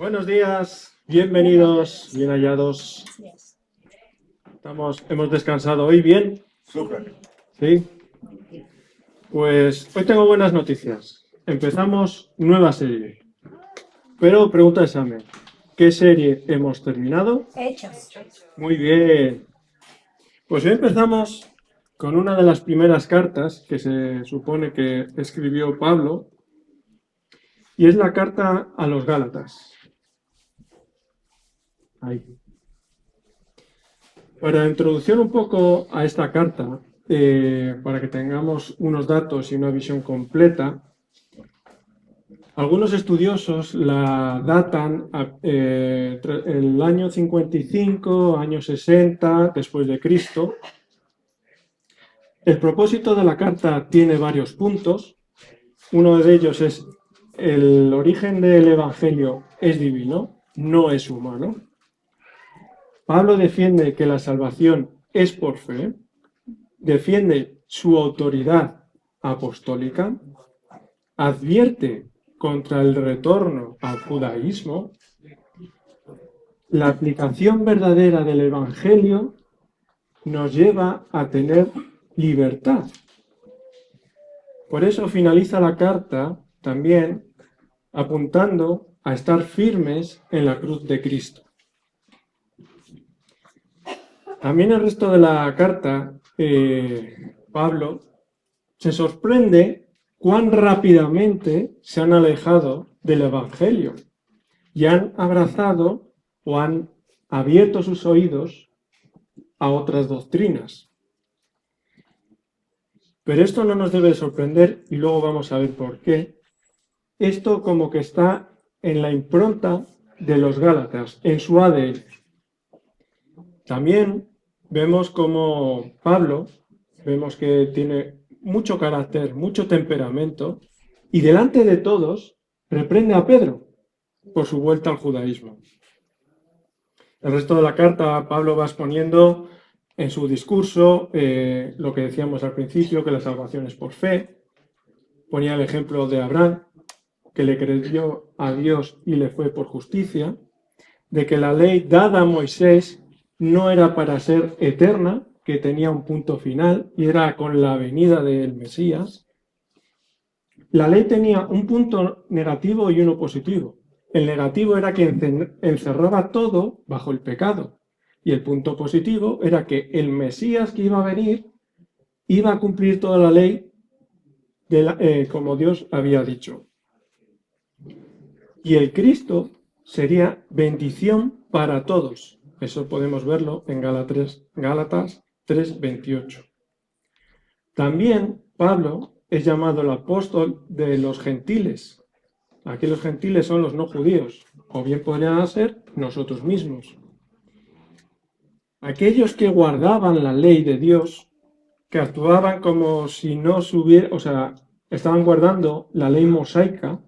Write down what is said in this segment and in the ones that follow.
Buenos días, bienvenidos, bien hallados. Hemos descansado hoy bien. Súper. ¿Sí? Pues hoy tengo buenas noticias. Empezamos nueva serie. Pero pregunta de examen. ¿Qué serie hemos terminado? Hechos. Muy bien. Pues hoy empezamos con una de las primeras cartas que se supone que escribió Pablo. Y es la carta a los Gálatas. Ahí. Para introducir un poco a esta carta, para que tengamos unos datos y una visión completa, algunos estudiosos la datan el año 55, año 60 después de Cristo. El propósito de la carta tiene varios puntos. Uno de ellos es el origen del Evangelio es divino, no es humano. Pablo defiende que la salvación es por fe, defiende su autoridad apostólica, advierte contra el retorno al judaísmo, la aplicación verdadera del Evangelio nos lleva a tener libertad. Por eso finaliza la carta también apuntando a estar firmes en la cruz de Cristo. También el resto de la carta, Pablo se sorprende cuán rápidamente se han alejado del Evangelio y han abrazado o han abierto sus oídos a otras doctrinas. Pero esto no nos debe sorprender y luego vamos a ver por qué. Esto como que está en la impronta de los Gálatas, en su ADN. También vemos como Pablo, vemos que tiene mucho carácter, mucho temperamento, y delante de todos reprende a Pedro por su vuelta al judaísmo. El resto de la carta Pablo va exponiendo en su discurso lo que decíamos al principio, que la salvación es por fe. Ponía el ejemplo de Abraham, que le creyó a Dios y le fue por justicia, de que la ley dada a Moisés no era para ser eterna, que tenía un punto final y era con la venida del Mesías. La ley tenía un punto negativo y uno positivo. El negativo era que encerraba todo bajo el pecado y el punto positivo era que el Mesías que iba a venir iba a cumplir toda la ley como Dios había dicho. Y el Cristo sería bendición para todos. Eso podemos verlo en Gálatas 3:28. También Pablo es llamado el apóstol de los gentiles. Aquí los gentiles son los no judíos, o bien podrían ser nosotros mismos. Aquellos que guardaban la ley de Dios, que actuaban como si no subiera, o sea, estaban guardando la ley mosaica,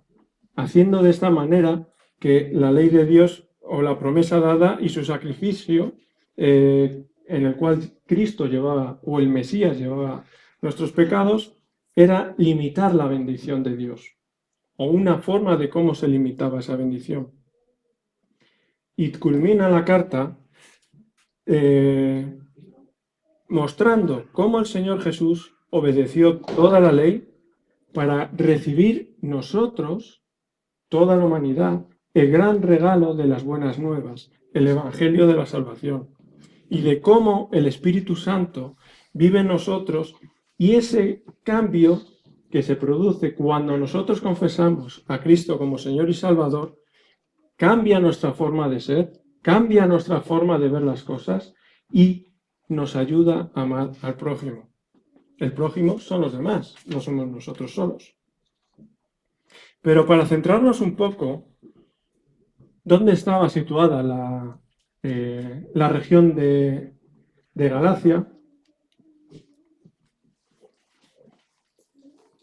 haciendo de esta manera que la ley de Dios o la promesa dada y su sacrificio en el cual Cristo llevaba o el Mesías llevaba nuestros pecados, era limitar la bendición de Dios o una forma de cómo se limitaba esa bendición. Y culmina la carta mostrando cómo el Señor Jesús obedeció toda la ley para recibir nosotros, toda la humanidad, el gran regalo de las buenas nuevas, el Evangelio de la salvación, y de cómo el Espíritu Santo vive en nosotros y ese cambio que se produce cuando nosotros confesamos a Cristo como Señor y Salvador, cambia nuestra forma de ser, cambia nuestra forma de ver las cosas y nos ayuda a amar al prójimo. El prójimo son los demás, no somos nosotros solos. Pero para centrarnos un poco, ¿dónde estaba situada la región de Galacia?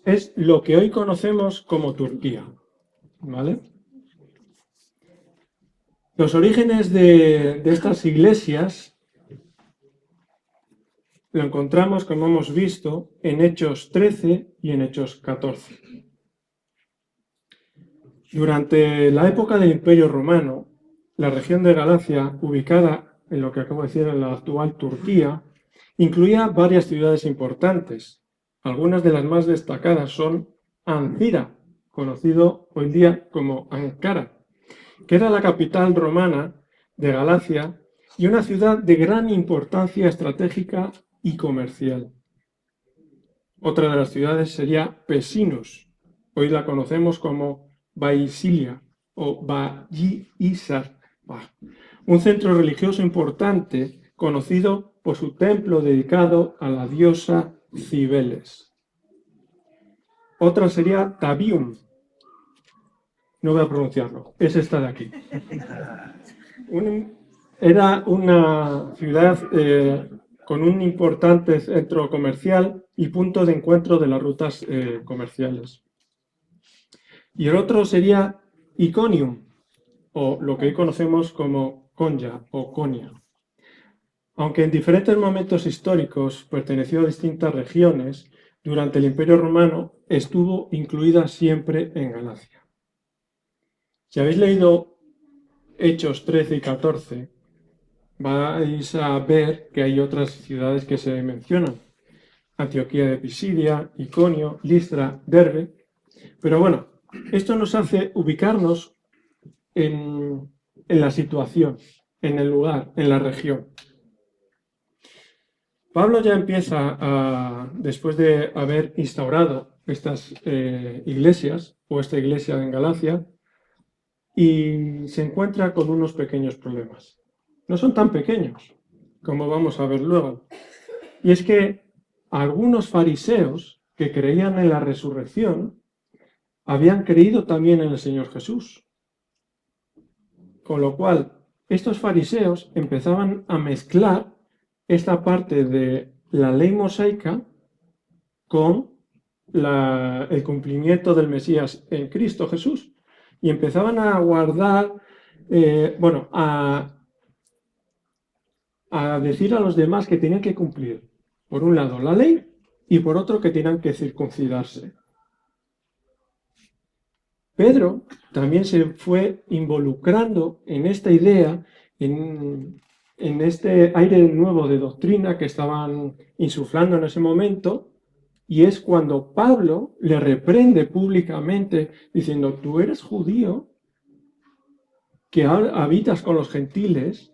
Es lo que hoy conocemos como Turquía, ¿vale? Los orígenes de estas iglesias lo encontramos, como hemos visto, en Hechos 13 y en Hechos 14. Durante la época del Imperio Romano, la región de Galacia, ubicada en lo que acabo de decir en la actual Turquía, incluía varias ciudades importantes. Algunas de las más destacadas son Ancira, conocido hoy en día como Ankara, que era la capital romana de Galacia y una ciudad de gran importancia estratégica y comercial. Otra de las ciudades sería Pesinus, hoy la conocemos como Baisilia o Bayi-Isar, un centro religioso importante conocido por su templo dedicado a la diosa Cibeles. Otra sería Tabium, no voy a pronunciarlo, es esta de aquí. Era una ciudad con un importante centro comercial y punto de encuentro de las rutas comerciales. Y el otro sería Iconium, o lo que hoy conocemos como Konya o Konya. Aunque en diferentes momentos históricos perteneció a distintas regiones, durante el Imperio Romano estuvo incluida siempre en Galacia. Si habéis leído Hechos 13 y 14, vais a ver que hay otras ciudades que se mencionan. Antioquía de Pisidia, Iconio, Listra, Derbe. Pero bueno, esto nos hace ubicarnos en la situación, en el lugar, en la región. Pablo ya empieza, después de haber instaurado estas iglesias, o esta iglesia en Galacia, y se encuentra con unos pequeños problemas. No son tan pequeños, como vamos a ver luego. Y es que algunos fariseos que creían en la resurrección habían creído también en el Señor Jesús. Con lo cual, estos fariseos empezaban a mezclar esta parte de la ley mosaica con el cumplimiento del Mesías en Cristo Jesús. Y empezaban a guardar, a decir a los demás que tenían que cumplir, por un lado, la ley y por otro que tenían que circuncidarse. Pedro también se fue involucrando en esta idea, en este aire nuevo de doctrina que estaban insuflando en ese momento, y es cuando Pablo le reprende públicamente diciendo: tú eres judío, que habitas con los gentiles,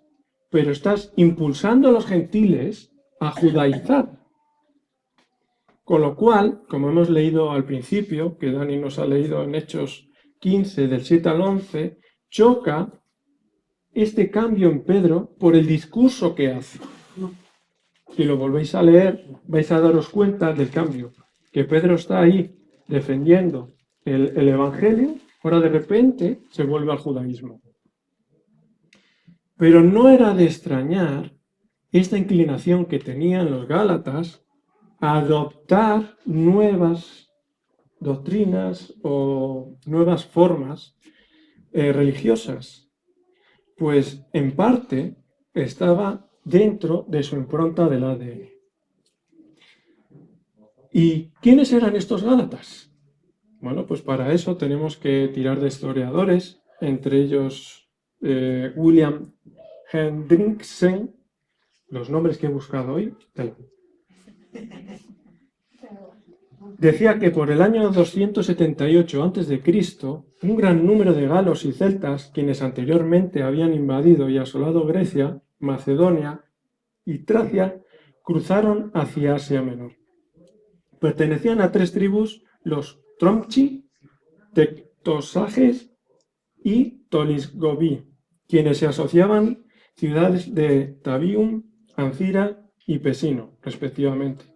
pero estás impulsando a los gentiles a judaizar. Con lo cual, como hemos leído al principio, que Dani nos ha leído en Hechos 15, del 7 al 11, choca este cambio en Pedro por el discurso que hace. Si lo volvéis a leer, vais a daros cuenta del cambio, que Pedro está ahí defendiendo el Evangelio, ahora de repente se vuelve al judaísmo. Pero no era de extrañar esta inclinación que tenían los gálatas a adoptar nuevas doctrinas o nuevas formas religiosas, pues en parte estaba dentro de su impronta del ADN. ¿Y quiénes eran estos gálatas? Bueno, pues para eso tenemos que tirar de historiadores, entre ellos William Hendriksen, los nombres que he buscado hoy. Decía que por el año 278 a.C., un gran número de galos y celtas, quienes anteriormente habían invadido y asolado Grecia, Macedonia y Tracia, cruzaron hacia Asia Menor. Pertenecían a 3 tribus, los Tromchi, Tectosages y Tolisgobi, quienes se asociaban ciudades de Tabium, Ancira y Pesino, respectivamente.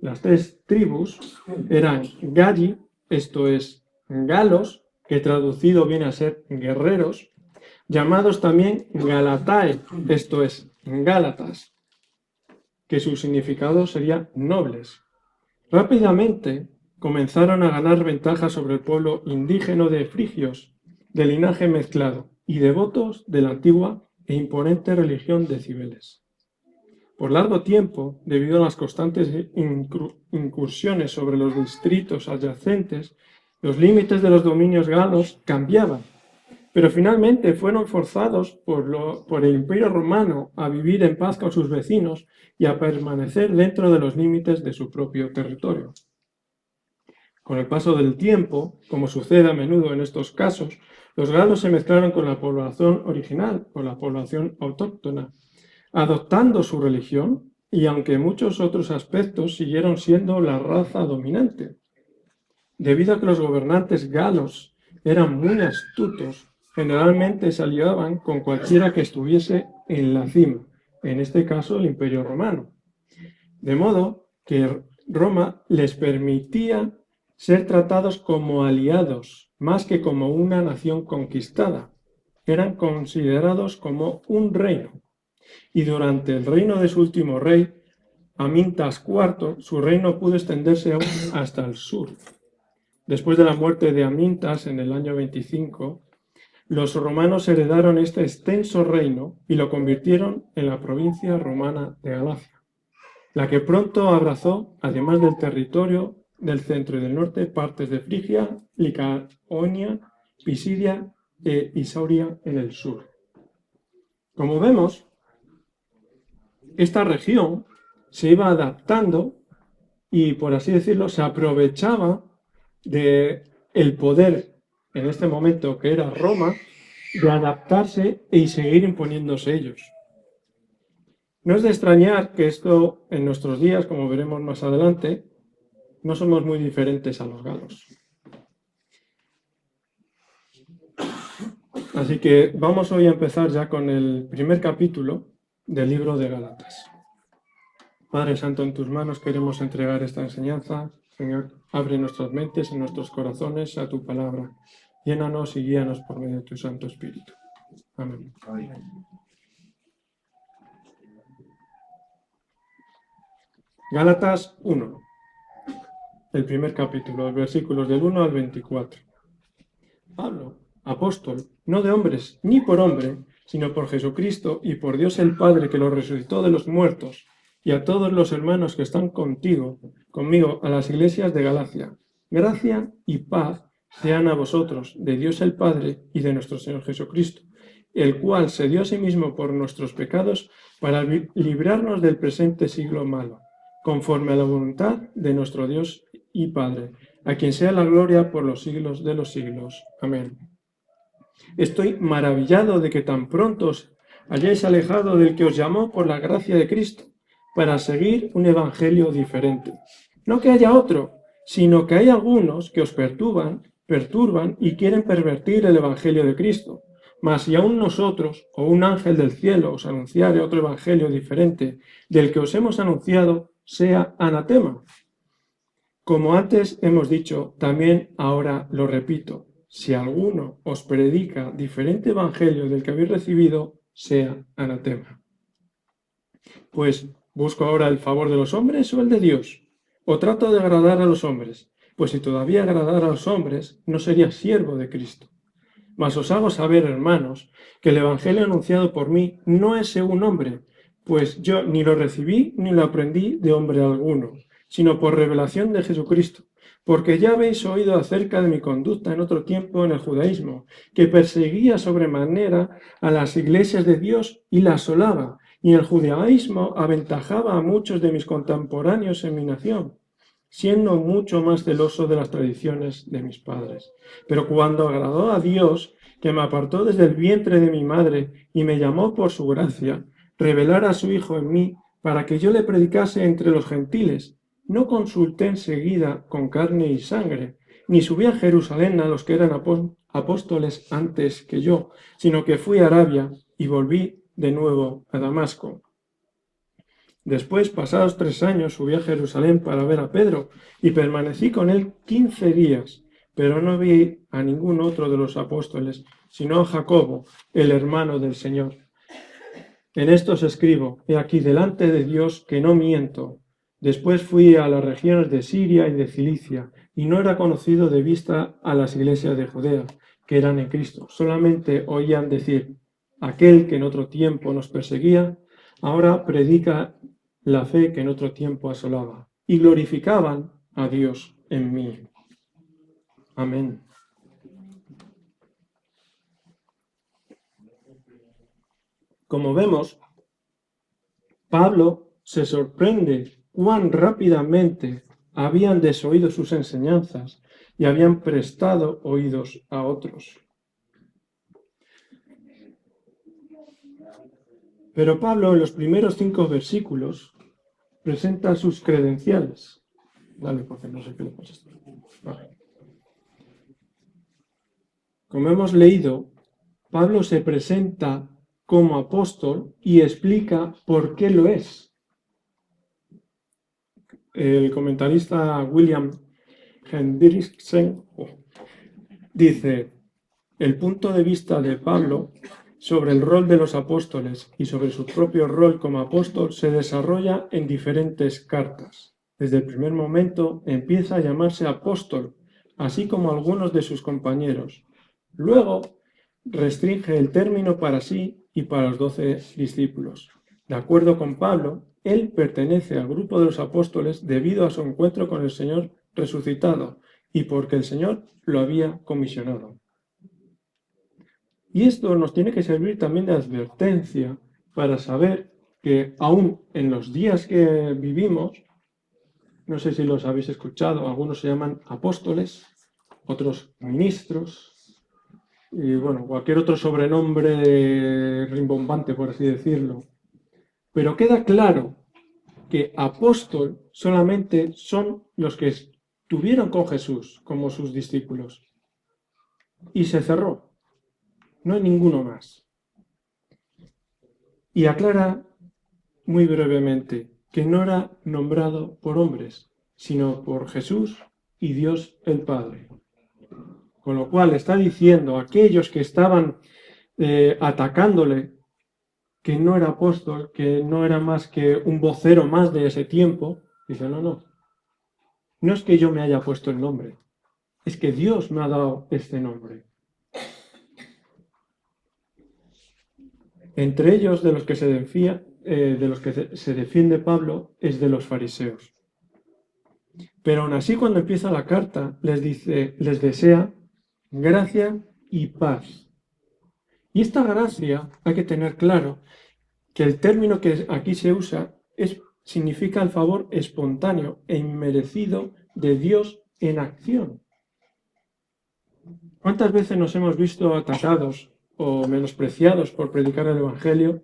Las 3 tribus eran Galli, esto es galos, que traducido viene a ser guerreros, llamados también Galatae, esto es gálatas, que su significado sería nobles. Rápidamente comenzaron a ganar ventaja sobre el pueblo indígena de frigios, de linaje mezclado, y devotos de la antigua e imponente religión de Cibeles. Por largo tiempo, debido a las constantes incursiones sobre los distritos adyacentes, Los límites de los dominios galos cambiaban, pero finalmente fueron forzados por el Imperio Romano a vivir en paz con sus vecinos y a permanecer dentro de los límites de su propio territorio. Con el paso del tiempo, como sucede a menudo en estos casos, los galos se mezclaron con la población original, con la población autóctona, adoptando su religión y aunque muchos otros aspectos siguieron siendo la raza dominante. Debido a que los gobernantes galos eran muy astutos, generalmente se aliaban con cualquiera que estuviese en la cima, en este caso el Imperio Romano. De modo que Roma les permitía ser tratados como aliados, más que como una nación conquistada. Eran considerados como un reino. Y durante el reino de su último rey, Amintas IV, su reino pudo extenderse aún hasta el sur. Después de la muerte de Amintas en el año 25, los romanos heredaron este extenso reino y lo convirtieron en la provincia romana de Galacia, la que pronto abrazó, además del territorio del centro y del norte, partes de Frigia, Licaonia, Pisidia e Isauria en el sur. Como vemos, esta región se iba adaptando y, por así decirlo, se aprovechaba del poder en este momento que era Roma, de adaptarse y seguir imponiéndose ellos. No es de extrañar que esto en nuestros días, como veremos más adelante, no somos muy diferentes a los galos. Así que vamos hoy a empezar ya con el primer capítulo del libro de Gálatas. Padre Santo, en tus manos queremos entregar esta enseñanza. Señor, abre nuestras mentes y nuestros corazones a tu palabra. Llénanos y guíanos por medio de tu Santo Espíritu. Amén. Gálatas 1. El primer capítulo, los versículos del 1 al 24. Pablo, apóstol, no de hombres ni por hombre, sino por Jesucristo y por Dios el Padre que lo resucitó de los muertos, y a todos los hermanos que están conmigo, a las iglesias de Galacia. Gracia y paz sean a vosotros, de Dios el Padre y de nuestro Señor Jesucristo, el cual se dio a sí mismo por nuestros pecados para librarnos del presente siglo malo, conforme a la voluntad de nuestro Dios y Padre, a quien sea la gloria por los siglos de los siglos. Amén. Estoy maravillado de que tan pronto os hayáis alejado del que os llamó por la gracia de Cristo, para seguir un evangelio diferente. No que haya otro, sino que hay algunos que os perturban y quieren pervertir el evangelio de Cristo. Mas si aún nosotros o un ángel del cielo os anunciare otro evangelio diferente del que os hemos anunciado, sea anatema. Como antes hemos dicho, también ahora lo repito, si alguno os predica diferente evangelio del que habéis recibido, sea anatema. Pues, ¿busco ahora el favor de los hombres o el de Dios? ¿O trato de agradar a los hombres? Pues si todavía agradara a los hombres, no sería siervo de Cristo. Mas os hago saber, hermanos, que el evangelio anunciado por mí no es según hombre, pues yo ni lo recibí ni lo aprendí de hombre alguno, sino por revelación de Jesucristo. Porque ya habéis oído acerca de mi conducta en otro tiempo en el judaísmo, que perseguía sobremanera a las iglesias de Dios y las asolaba, y en el judaísmo aventajaba a muchos de mis contemporáneos en mi nación, siendo mucho más celoso de las tradiciones de mis padres. Pero cuando agradó a Dios, que me apartó desde el vientre de mi madre y me llamó por su gracia, revelar a su Hijo en mí, para que yo le predicase entre los gentiles, no consulté enseguida con carne y sangre, ni subí a Jerusalén a los que eran apóstoles antes que yo, sino que fui a Arabia y volví de nuevo a Damasco. Después, pasados 3 años, subí a Jerusalén para ver a Pedro y permanecí con él 15 días, pero no vi a ningún otro de los apóstoles, sino a Jacobo, el hermano del Señor. En esto os escribo, he aquí delante de Dios que no miento. Después fui a las regiones de Siria y de Cilicia, y no era conocido de vista a las iglesias de Judea, que eran en Cristo. Solamente oían decir, aquel que en otro tiempo nos perseguía, ahora predica la fe que en otro tiempo asolaba. Y glorificaban a Dios en mí. Amén. Como vemos, Pablo se sorprende cuán rápidamente habían desoído sus enseñanzas y habían prestado oídos a otros. Pero Pablo, en los primeros 5 versículos, presenta sus credenciales. Dale, porque no sé qué le pasa. Vale. Como hemos leído, Pablo se presenta como apóstol y explica por qué lo es. El comentarista William Hendrickson dice: el punto de vista de Pablo sobre el rol de los apóstoles y sobre su propio rol como apóstol se desarrolla en diferentes cartas. Desde el primer momento empieza a llamarse apóstol, así como algunos de sus compañeros. Luego restringe el término para sí y para los 12 discípulos. De acuerdo con Pablo, él pertenece al grupo de los apóstoles debido a su encuentro con el Señor resucitado y porque el Señor lo había comisionado. Y esto nos tiene que servir también de advertencia para saber que aún en los días que vivimos, no sé si los habéis escuchado, algunos se llaman apóstoles, otros ministros, y bueno, cualquier otro sobrenombre rimbombante, por así decirlo. Pero queda claro que apóstol solamente son los que estuvieron con Jesús como sus discípulos. Y se cerró. No hay ninguno más. Y aclara muy brevemente que no era nombrado por hombres, sino por Jesús y Dios el Padre. Con lo cual está diciendo a aquellos que estaban atacándole que no era apóstol, que no era más que un vocero más de ese tiempo, dice: no es que yo me haya puesto el nombre, es que Dios me ha dado este nombre. Entre ellos, de los que se defiende Pablo, es de los fariseos. Pero aún así, cuando empieza la carta, les desea gracia y paz. Y esta gracia hay que tener claro que el término que aquí se usa significa el favor espontáneo e inmerecido de Dios en acción. ¿Cuántas veces nos hemos visto atacados o menospreciados por predicar el Evangelio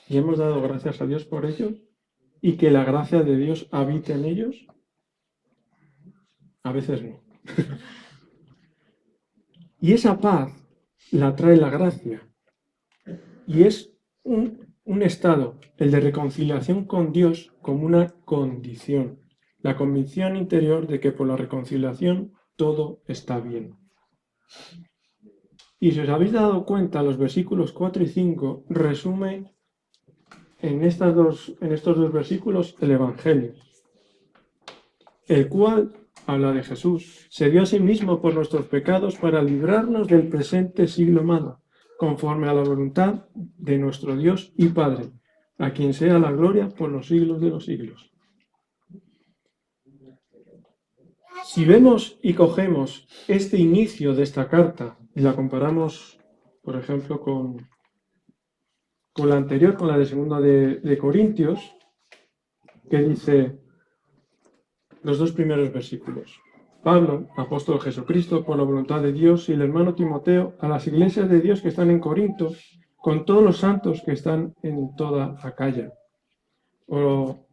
y hemos dado gracias a Dios por ello y que la gracia de Dios habite en ellos? A veces no. Y esa paz la trae la gracia. Y es un estado, el de reconciliación con Dios, como una condición. La convicción interior de que por la reconciliación todo está bien. Y si os habéis dado cuenta, los versículos 4 y 5 resume en estos dos versículos el Evangelio, el cual habla de Jesús. Se dio a sí mismo por nuestros pecados para librarnos del presente siglo malo, conforme a la voluntad de nuestro Dios y Padre, a quien sea la gloria por los siglos de los siglos. Si vemos y cogemos este inicio de esta carta y la comparamos, por ejemplo, con la anterior, con la de segunda de Corintios, que dice los 2 primeros versículos: Pablo, apóstol de Jesucristo, por la voluntad de Dios, y el hermano Timoteo, a las iglesias de Dios que están en Corinto, con todos los santos que están en toda Acaya. O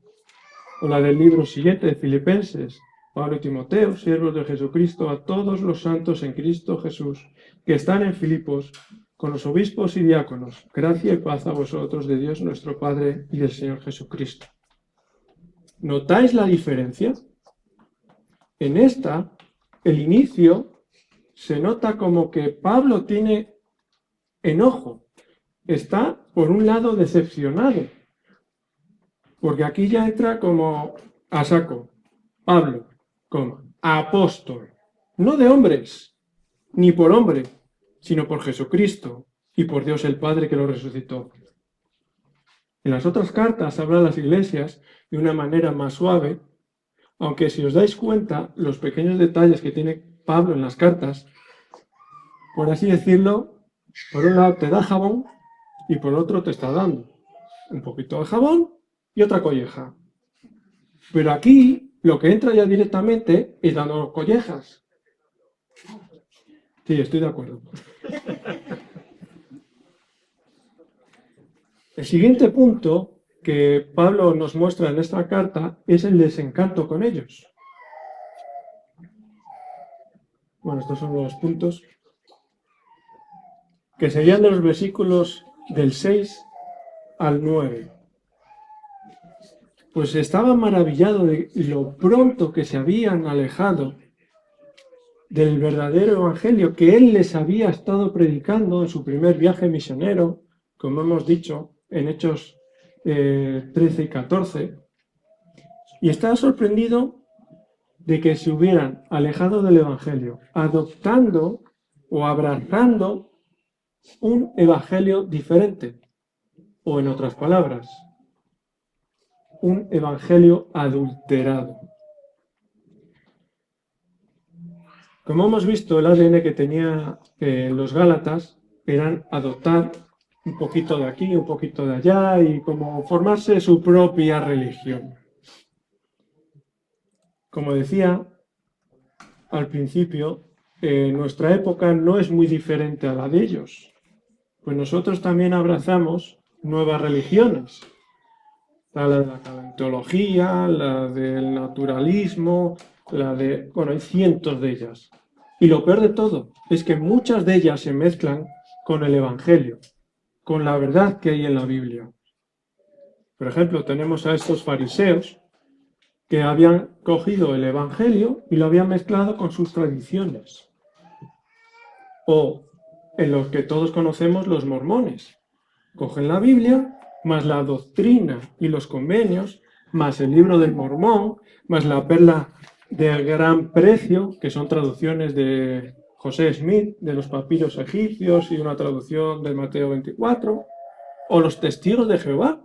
la del libro siguiente de Filipenses: Pablo y Timoteo, siervos de Jesucristo, a todos los santos en Cristo Jesús, que están en Filipos, con los obispos y diáconos. Gracia y paz a vosotros de Dios nuestro Padre y del Señor Jesucristo. ¿Notáis la diferencia? En esta, el inicio se nota como que Pablo tiene enojo. Está, por un lado, decepcionado, porque aquí ya entra como a saco. Pablo, como apóstol, no de hombres, ni por hombre, sino por Jesucristo y por Dios el Padre que lo resucitó. En las otras cartas habla a las iglesias de una manera más suave, Aunque si os dais cuenta, los pequeños detalles que tiene Pablo en las cartas, por así decirlo, por un lado te da jabón y por otro te está dando un poquito de jabón y otra colleja. Pero aquí lo que entra ya directamente es dando collejas. Sí, estoy de acuerdo. El siguiente punto que Pablo nos muestra en esta carta es el desencanto con ellos. Bueno, estos son los puntos que serían de los versículos del 6 al 9. Pues estaba maravillado de lo pronto que se habían alejado del verdadero evangelio que él les había estado predicando en su primer viaje misionero, como hemos dicho en Hechos 13 y 14, y estaba sorprendido de que se hubieran alejado del evangelio, adoptando o abrazando un evangelio diferente, o en otras palabras, un evangelio adulterado. Como hemos visto, el ADN que tenía los Gálatas eran adoptar un poquito de aquí, un poquito de allá y como formarse su propia religión. Como decía al principio, nuestra época no es muy diferente a la de ellos, pues nosotros también abrazamos nuevas religiones, la de la paleontología, la del naturalismo, bueno, hay cientos de ellas. Y lo peor de todo es que muchas de ellas se mezclan con el Evangelio, con la verdad que hay en la Biblia. Por ejemplo, tenemos a estos fariseos que habían cogido el Evangelio y lo habían mezclado con sus tradiciones. O en los que todos conocemos los mormones. Cogen la Biblia, más la doctrina y los convenios, más el libro del Mormón, más la perla del gran precio, que son traducciones de José Smith, de los papiros egipcios y una traducción de Mateo 24, o los testigos de Jehová,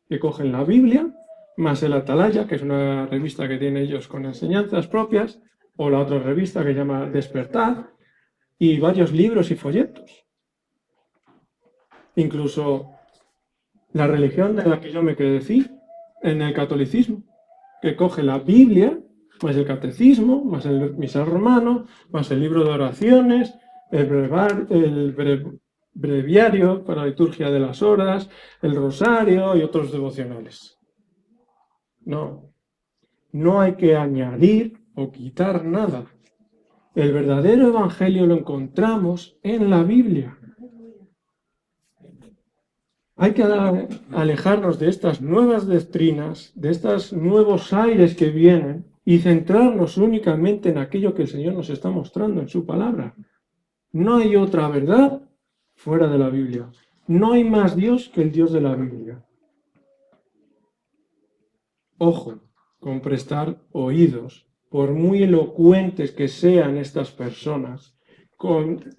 que cogen la Biblia, más el Atalaya, que es una revista que tienen ellos con enseñanzas propias, o la otra revista que se llama Despertar, y varios libros y folletos. Incluso la religión de la que yo me crecí, en el catolicismo, que coge la Biblia, más el catecismo, más el misal romano, más el libro de oraciones, el breviario para la liturgia de las horas, el rosario y otros devocionales. No hay que añadir o quitar nada. El verdadero evangelio lo encontramos en la Biblia. Hay que alejarnos de estas nuevas doctrinas, de estos nuevos aires que vienen y centrarnos únicamente en aquello que el Señor nos está mostrando en su palabra. No hay otra verdad fuera de la Biblia. No hay más Dios que el Dios de la Biblia. Ojo con prestar oídos, por muy elocuentes que sean estas personas,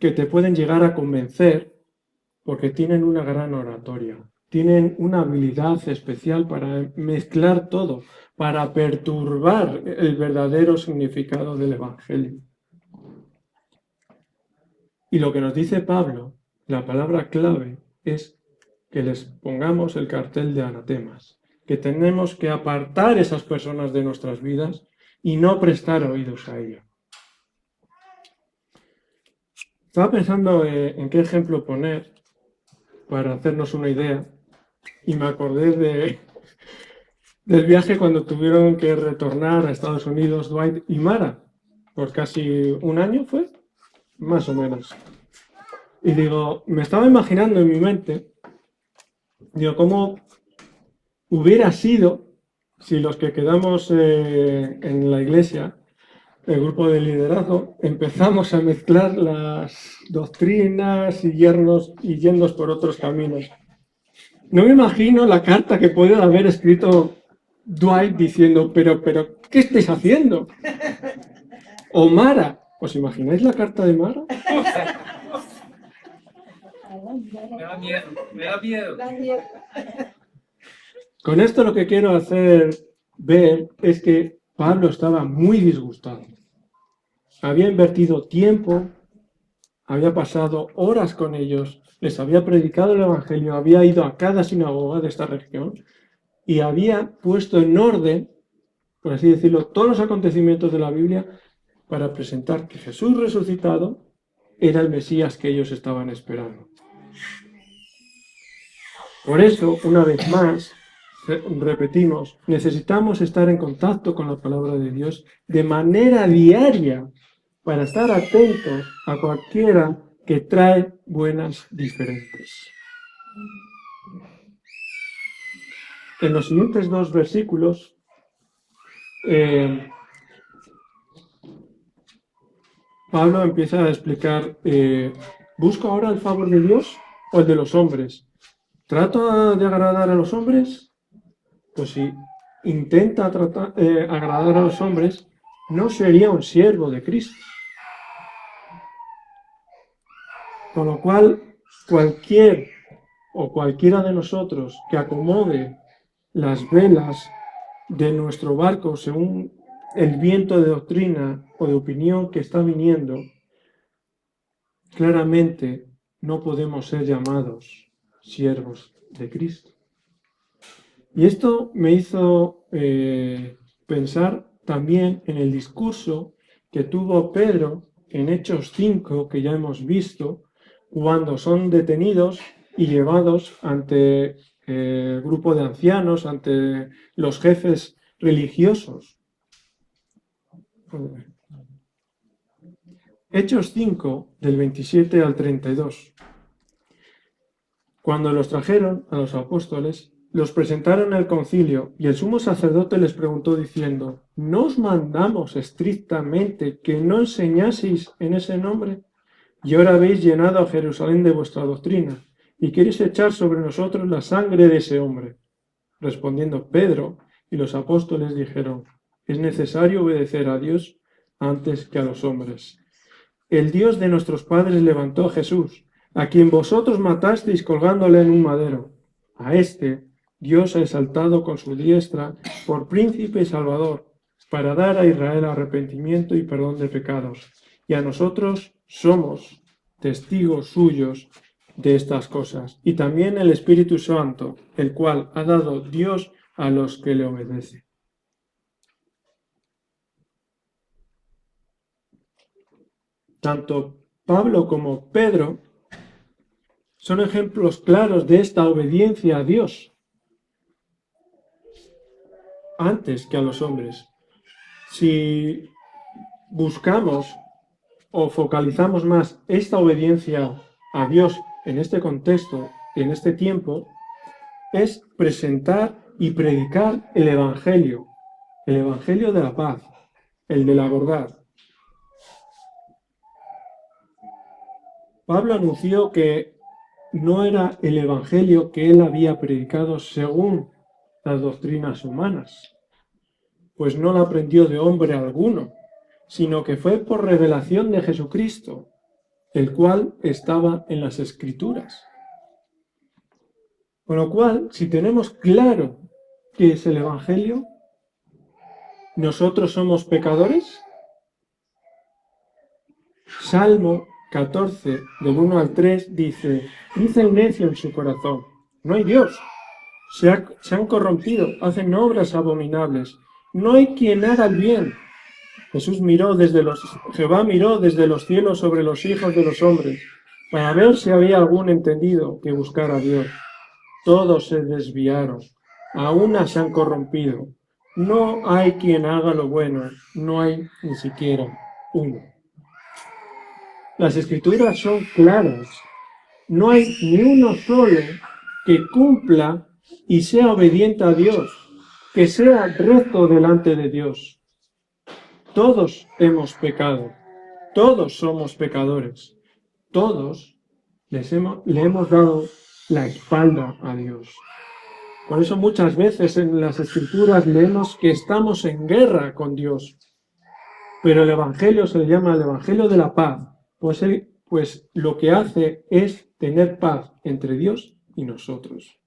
que te pueden llegar a convencer, porque tienen una gran oratoria, tienen una habilidad especial para mezclar todo, para perturbar el verdadero significado del Evangelio. Y lo que nos dice Pablo, la palabra clave, es que les pongamos el cartel de anatemas, que tenemos que apartar esas personas de nuestras vidas y no prestar oídos a ellas. Estaba pensando en qué ejemplo poner para hacernos una idea, y me acordé del viaje cuando tuvieron que retornar a Estados Unidos Dwight y Mara, por casi un año fue, más o menos. Y digo, me estaba imaginando en mi mente, digo, cómo hubiera sido si los que quedamos en la iglesia, el grupo de liderazgo, empezamos a mezclar las doctrinas y yendo por otros caminos. No me imagino la carta que puede haber escrito Dwight diciendo, pero, ¿qué estáis haciendo? O Mara, ¿os imagináis la carta de Mara? Me da miedo. Con esto lo que quiero hacer ver es que Pablo estaba muy disgustado. Había invertido tiempo, había pasado horas con ellos, les había predicado el Evangelio, había ido a cada sinagoga de esta región y había puesto en orden, por así decirlo, todos los acontecimientos de la Biblia para presentar que Jesús resucitado era el Mesías que ellos estaban esperando. Por eso, una vez más, repetimos, necesitamos estar en contacto con la palabra de Dios de manera diaria para estar atentos a cualquiera que trae buenas diferentes. En los siguientes 2 versículos, Pablo empieza a explicar, ¿busco ahora el favor de Dios o el de los hombres? ¿Trato de agradar a los hombres? Pues si intenta agradar a los hombres, no sería un siervo de Cristo. Con lo cual, cualquiera de nosotros que acomode las velas de nuestro barco según el viento de doctrina o de opinión que está viniendo, claramente no podemos ser llamados siervos de Cristo. Y esto me hizo pensar también en el discurso que tuvo Pedro en Hechos 5, que ya hemos visto, cuando son detenidos y llevados ante el grupo de ancianos, ante los jefes religiosos. Hechos 5, del 27 al 32. Cuando los trajeron a los apóstoles, los presentaron al concilio y el sumo sacerdote les preguntó diciendo, ¿no os mandamos estrictamente que no enseñaseis en ese nombre? Y ahora habéis llenado a Jerusalén de vuestra doctrina y queréis echar sobre nosotros la sangre de ese hombre. Respondiendo Pedro y los apóstoles dijeron, es necesario obedecer a Dios antes que a los hombres. El Dios de nuestros padres levantó a Jesús, a quien vosotros matasteis colgándole en un madero. A este Dios ha exaltado con su diestra por príncipe y salvador, para dar a Israel arrepentimiento y perdón de pecados. Y a nosotros somos testigos suyos de estas cosas. Y también el Espíritu Santo, el cual ha dado Dios a los que le obedecen. Tanto Pablo como Pedro son ejemplos claros de esta obediencia a Dios antes que a los hombres. Si buscamos o focalizamos más esta obediencia a Dios en este contexto, en este tiempo, es presentar y predicar el Evangelio de la paz, el de la verdad. Pablo anunció que no era el Evangelio que él había predicado según las doctrinas humanas, pues no la aprendió de hombre alguno, sino que fue por revelación de Jesucristo, el cual estaba en las Escrituras. Con lo cual, si tenemos claro qué es el Evangelio, ¿nosotros somos pecadores? Salmo 14, del 1 al 3, dice el necio en su corazón, no hay Dios, se han corrompido, hacen obras abominables, no hay quien haga el bien. Jehová miró desde los cielos sobre los hijos de los hombres, para ver si había algún entendido que buscara a Dios. Todos se desviaron, a una se han corrompido. No hay quien haga lo bueno, no hay ni siquiera uno. Las Escrituras son claras. No hay ni uno solo que cumpla y sea obediente a Dios, que sea recto delante de Dios. Todos hemos pecado, todos somos pecadores, todos le hemos dado la espalda a Dios. Por eso muchas veces en las Escrituras leemos que estamos en guerra con Dios, pero el Evangelio se le llama el Evangelio de la paz, pues lo que hace es tener paz entre Dios y nosotros.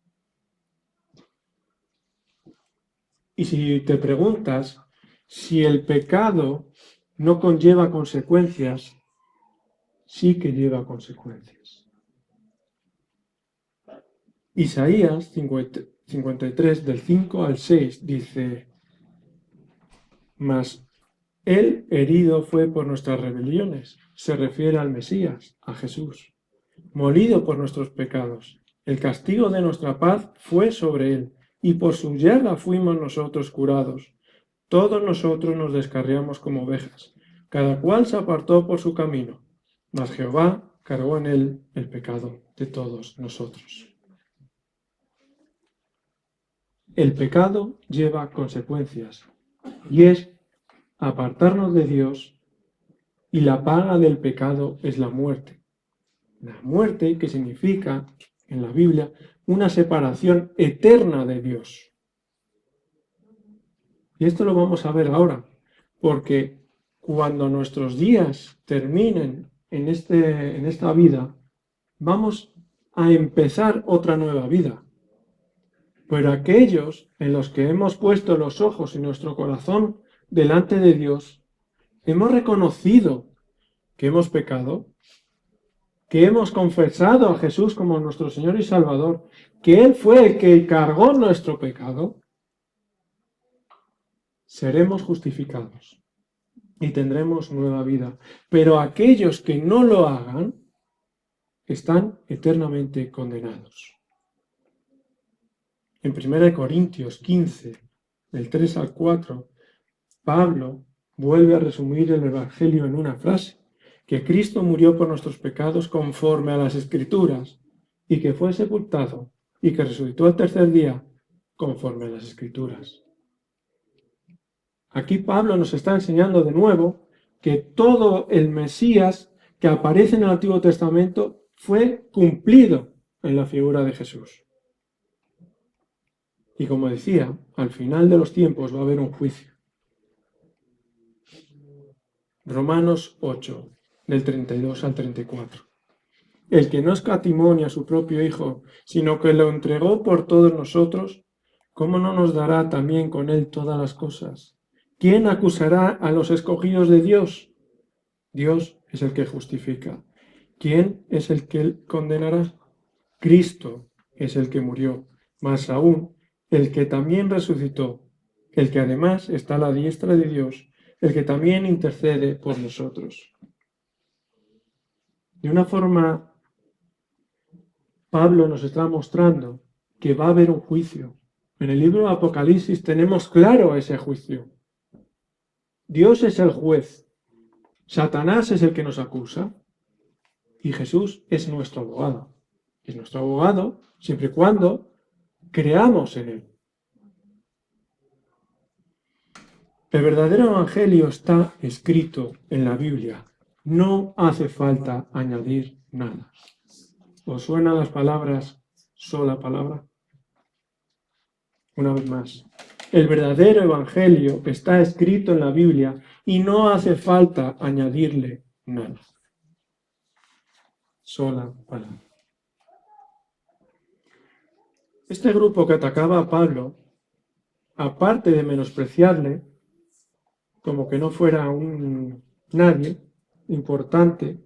Y si te preguntas, Si el pecado no conlleva consecuencias, sí que lleva consecuencias. Isaías 53, del 5 al 6, dice: Mas él herido fue por nuestras rebeliones. Se refiere al Mesías, a Jesús. Molido por nuestros pecados. El castigo de nuestra paz fue sobre él, y por su llaga fuimos nosotros curados. Todos nosotros nos descarriamos como ovejas. Cada cual se apartó por su camino. Mas Jehová cargó en él el pecado de todos nosotros. El pecado lleva consecuencias, y es apartarnos de Dios, y la paga del pecado es la muerte. La muerte, que significa, en la Biblia, una separación eterna de Dios. Y esto lo vamos a ver ahora, porque cuando nuestros días terminen en esta vida, vamos a empezar otra nueva vida. Pero aquellos en los que hemos puesto los ojos y nuestro corazón delante de Dios, hemos reconocido que hemos pecado, que hemos confesado a Jesús como nuestro Señor y Salvador, que Él fue el que cargó nuestro pecado, seremos justificados y tendremos nueva vida. Pero aquellos que no lo hagan están eternamente condenados. En 1 Corintios 15, del 3 al 4, Pablo vuelve a resumir el Evangelio en una frase: que Cristo murió por nuestros pecados conforme a las Escrituras, y que fue sepultado, y que resucitó al tercer día conforme a las Escrituras. Aquí Pablo nos está enseñando de nuevo que todo el Mesías que aparece en el Antiguo Testamento fue cumplido en la figura de Jesús. Y como decía, al final de los tiempos va a haber un juicio. Romanos 8, del 32 al 34. El que no escatimó ni a su propio Hijo, sino que lo entregó por todos nosotros, ¿cómo no nos dará también con él todas las cosas? ¿Quién acusará a los escogidos de Dios? Dios es el que justifica. ¿Quién es el que condenará? Cristo es el que murió, más aún, el que también resucitó, el que además está a la diestra de Dios, el que también intercede por nosotros. De una forma, Pablo nos está mostrando que va a haber un juicio. En el libro de Apocalipsis tenemos claro ese juicio. Dios es el juez, Satanás es el que nos acusa y Jesús es nuestro abogado. Es nuestro abogado siempre y cuando creamos en él. El verdadero evangelio está escrito en la Biblia. No hace falta añadir nada. ¿Os suenan las palabras, sola palabra? Una vez más. El verdadero evangelio está escrito en la Biblia y no hace falta añadirle nada. Sola palabra. Este grupo que atacaba a Pablo, aparte de menospreciarle, como que no fuera un nadie importante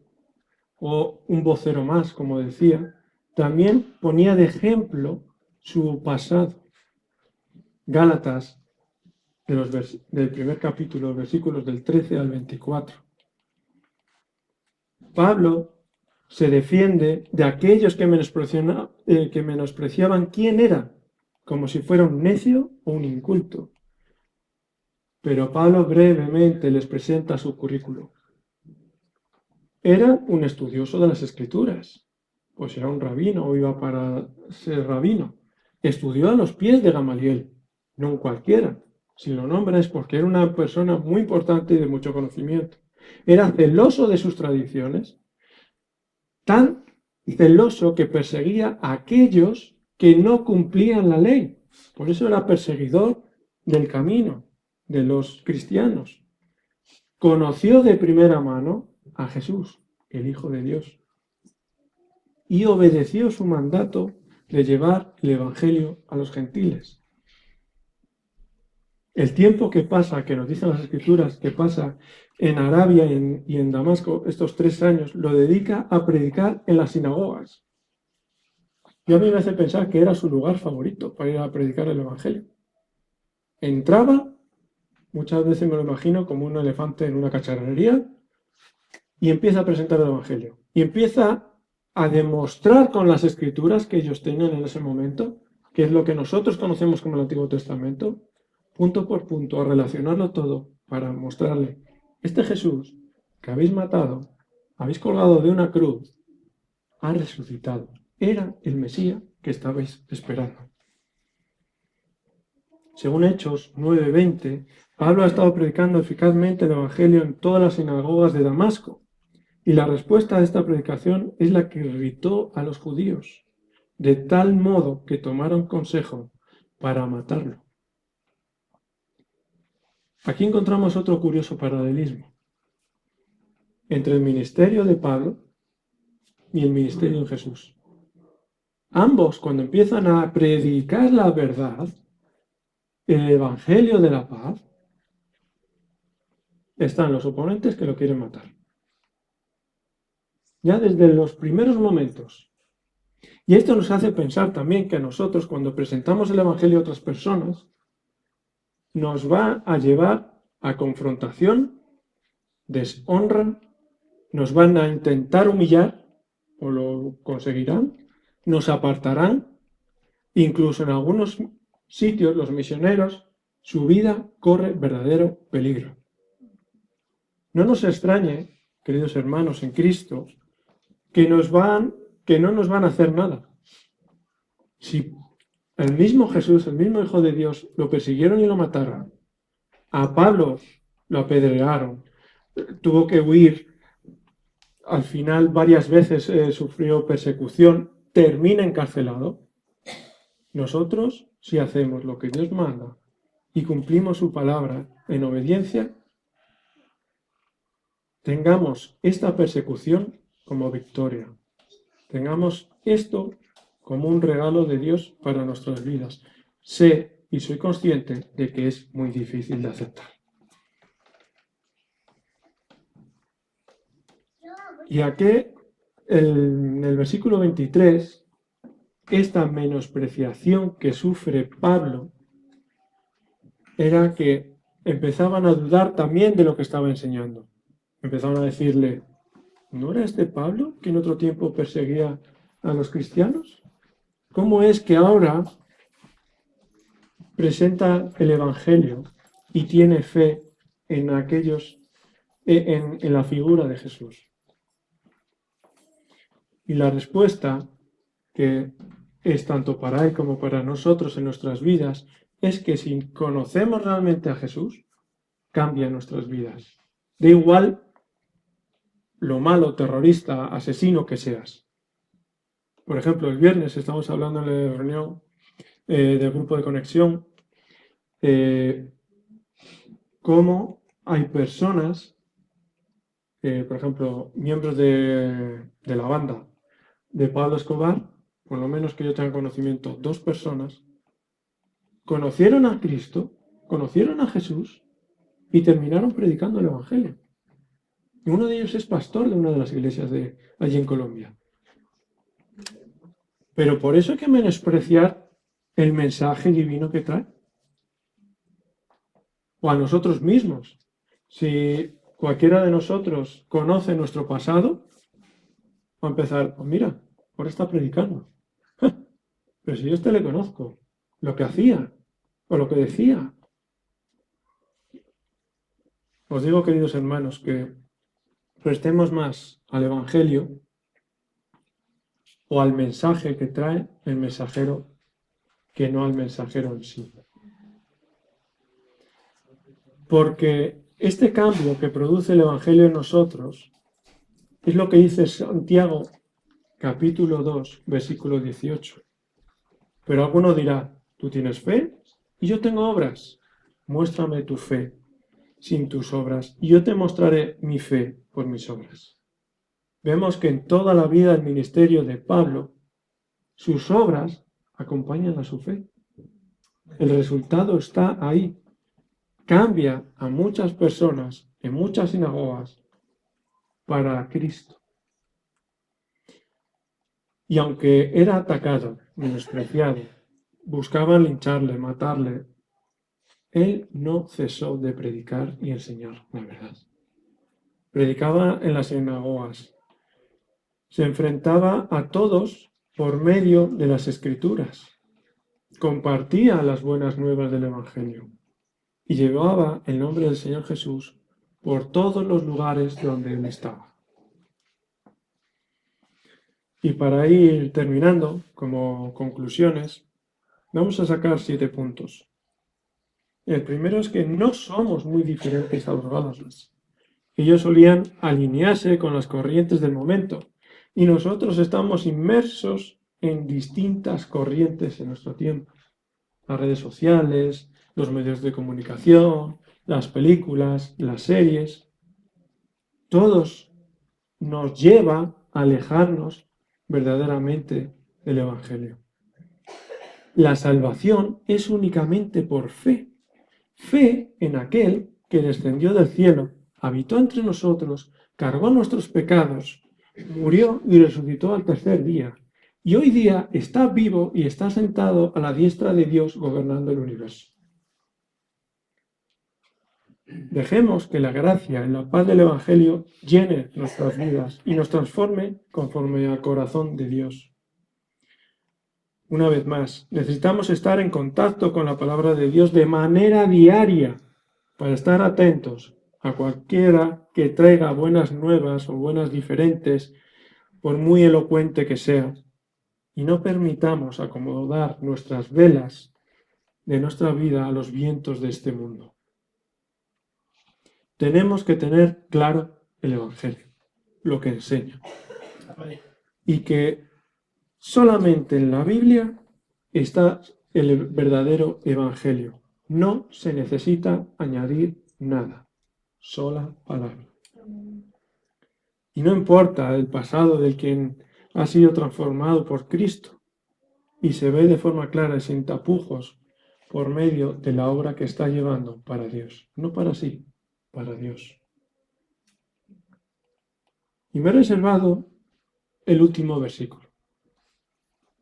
o un vocero más, como decía, también ponía de ejemplo su pasado. Gálatas, del primer capítulo, versículos del 13 al 24. Pablo se defiende de aquellos que menospreciaban quién era, como si fuera un necio o un inculto. Pero Pablo brevemente les presenta su currículo. Era un estudioso de las Escrituras, pues era un rabino o iba para ser rabino. Estudió a los pies de Gamaliel, no un cualquiera. Si lo nombra es porque era una persona muy importante y de mucho conocimiento. Era celoso de sus tradiciones, tan celoso que perseguía a aquellos que no cumplían la ley. Por eso era perseguidor del camino de los cristianos. Conoció de primera mano a Jesús, el Hijo de Dios, y obedeció su mandato de llevar el Evangelio a los gentiles. El tiempo que pasa, que nos dicen las Escrituras, que pasa en Arabia y en Damasco, estos 3 años, lo dedica a predicar en las sinagogas. Y a mí me hace pensar que era su lugar favorito para ir a predicar el Evangelio. Entraba, muchas veces me lo imagino como un elefante en una cacharrería, y empieza a presentar el Evangelio. Y empieza a demostrar con las Escrituras que ellos tenían en ese momento, que es lo que nosotros conocemos como el Antiguo Testamento, punto por punto, a relacionarlo todo para mostrarle, este Jesús que habéis matado, habéis colgado de una cruz, ha resucitado. Era el Mesías que estabais esperando. Según Hechos 9:20, Pablo ha estado predicando eficazmente el Evangelio en todas las sinagogas de Damasco, y la respuesta a esta predicación es la que irritó a los judíos, de tal modo que tomaron consejo para matarlo. Aquí encontramos otro curioso paralelismo entre el ministerio de Pablo y el ministerio de Jesús. Ambos, cuando empiezan a predicar la verdad, el evangelio de la paz, están los oponentes que lo quieren matar. Ya desde los primeros momentos. Y esto nos hace pensar también que a nosotros, cuando presentamos el evangelio a otras personas, nos va a llevar a confrontación, deshonra, nos van a intentar humillar, o lo conseguirán, nos apartarán, incluso en algunos sitios, los misioneros, su vida corre verdadero peligro. No nos extrañe, queridos hermanos en Cristo, que no nos van a hacer nada. Si el mismo Jesús, el mismo Hijo de Dios, lo persiguieron y lo mataron, a Pablo lo apedrearon, tuvo que huir, al final varias veces sufrió persecución, termina encarcelado. Nosotros, si hacemos lo que Dios manda y cumplimos su palabra en obediencia, tengamos esta persecución como victoria. Tengamos esto como un regalo de Dios para nuestras vidas. Sé y soy consciente de que es muy difícil de aceptar. Y aquí, en el versículo 23, esta menospreciación que sufre Pablo era que empezaban a dudar también de lo que estaba enseñando. Empezaban a decirle, ¿no era este Pablo que en otro tiempo perseguía a los cristianos? ¿Cómo es que ahora presenta el Evangelio y tiene fe en aquellos, en la figura de Jesús? Y la respuesta, que es tanto para él como para nosotros en nuestras vidas, es que si conocemos realmente a Jesús, cambia nuestras vidas. Da igual lo malo, terrorista, asesino que seas. Por ejemplo, el viernes estamos hablando en la reunión del grupo de conexión, cómo hay personas, por ejemplo, miembros de la banda de Pablo Escobar, por lo menos que yo tenga conocimiento, 2 personas, conocieron a Cristo, conocieron a Jesús y terminaron predicando el Evangelio. Y uno de ellos es pastor de una de las iglesias de allí en Colombia. Pero por eso hay que menospreciar el mensaje divino que trae. O a nosotros mismos. Si cualquiera de nosotros conoce nuestro pasado, va a empezar, pues mira, ahora está predicando. Pero si yo le conozco, lo que hacía o lo que decía. Os digo, queridos hermanos, que prestemos más al Evangelio o al mensaje que trae el mensajero que no al mensajero en sí. Porque este cambio que produce el Evangelio en nosotros es lo que dice Santiago capítulo 2, versículo 18. Pero alguno dirá, tú tienes fe y yo tengo obras. Muéstrame tu fe sin tus obras y yo te mostraré mi fe por mis obras. Vemos que en toda la vida del ministerio de Pablo, sus obras acompañan a su fe. El resultado está ahí. cambia a muchas personas en muchas sinagogas para Cristo. Y aunque era atacado, menospreciado, buscaban lincharle, matarle, él no cesó de predicar y enseñar la verdad. Predicaba en las sinagogas, se enfrentaba a todos por medio de las Escrituras, compartía las buenas nuevas del Evangelio y llevaba el nombre del Señor Jesús por todos los lugares donde él estaba. Y para ir terminando, como conclusiones, vamos a sacar 7 puntos. El primero es que no somos muy diferentes a los gálatas. Ellos solían alinearse con las corrientes del momento y nosotros estamos inmersos en distintas corrientes en nuestro tiempo. Las redes sociales, los medios de comunicación, las películas, las series, todos nos llevan a alejarnos verdaderamente del Evangelio. La salvación es únicamente por fe. Fe en aquel que descendió del cielo, habitó entre nosotros, cargó nuestros pecados, murió y resucitó al tercer día. Y hoy día está vivo y está sentado a la diestra de Dios gobernando el universo. Dejemos que la gracia y la paz del Evangelio llene nuestras vidas y nos transforme conforme al corazón de Dios. Una vez más, necesitamos estar en contacto con la palabra de Dios de manera diaria para estar atentos a cualquiera que traiga buenas nuevas o buenas diferentes, por muy elocuente que sea, y no permitamos acomodar nuestras velas de nuestra vida a los vientos de este mundo. Tenemos que tener claro el Evangelio, lo que enseña, y que solamente en la Biblia está el verdadero Evangelio. No se necesita añadir nada, sola palabra. Y no importa el pasado del quien ha sido transformado por Cristo y se ve de forma clara y sin tapujos por medio de la obra que está llevando para Dios, no para sí, para Dios. Y me he reservado el último versículo,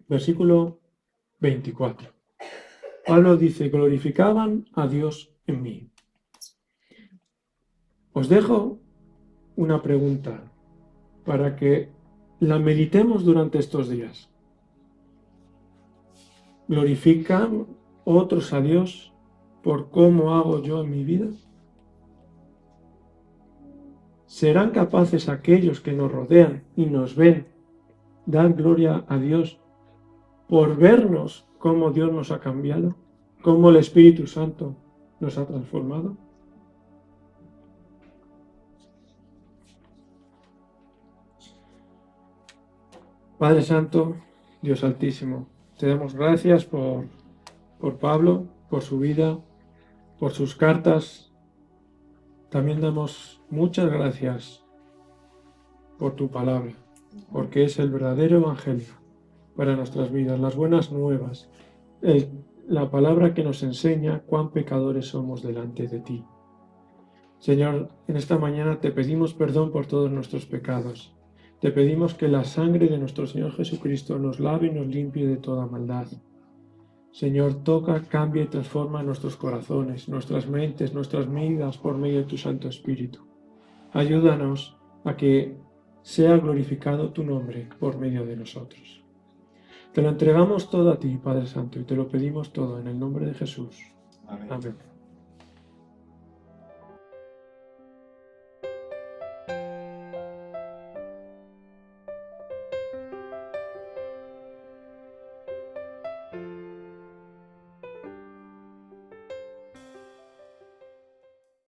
versículo 24. Pablo dice: glorificaban a Dios en mí. Os dejo una pregunta para que la meditemos durante estos días. ¿Glorifican otros a Dios por cómo hago yo en mi vida? ¿Serán capaces aquellos que nos rodean y nos ven dar gloria a Dios por vernos cómo Dios nos ha cambiado, cómo el Espíritu Santo nos ha transformado? Padre Santo, Dios Altísimo, te damos gracias por Pablo, por su vida, por sus cartas. También damos muchas gracias por tu palabra, porque es el verdadero evangelio para nuestras vidas, las buenas nuevas, la palabra que nos enseña cuán pecadores somos delante de ti. Señor, en esta mañana te pedimos perdón por todos nuestros pecados. Te pedimos que la sangre de nuestro Señor Jesucristo nos lave y nos limpie de toda maldad. Señor, toca, cambia y transforma nuestros corazones, nuestras mentes, nuestras vidas por medio de tu Santo Espíritu. Ayúdanos a que sea glorificado tu nombre por medio de nosotros. Te lo entregamos todo a ti, Padre Santo, y te lo pedimos todo en el nombre de Jesús. Amén.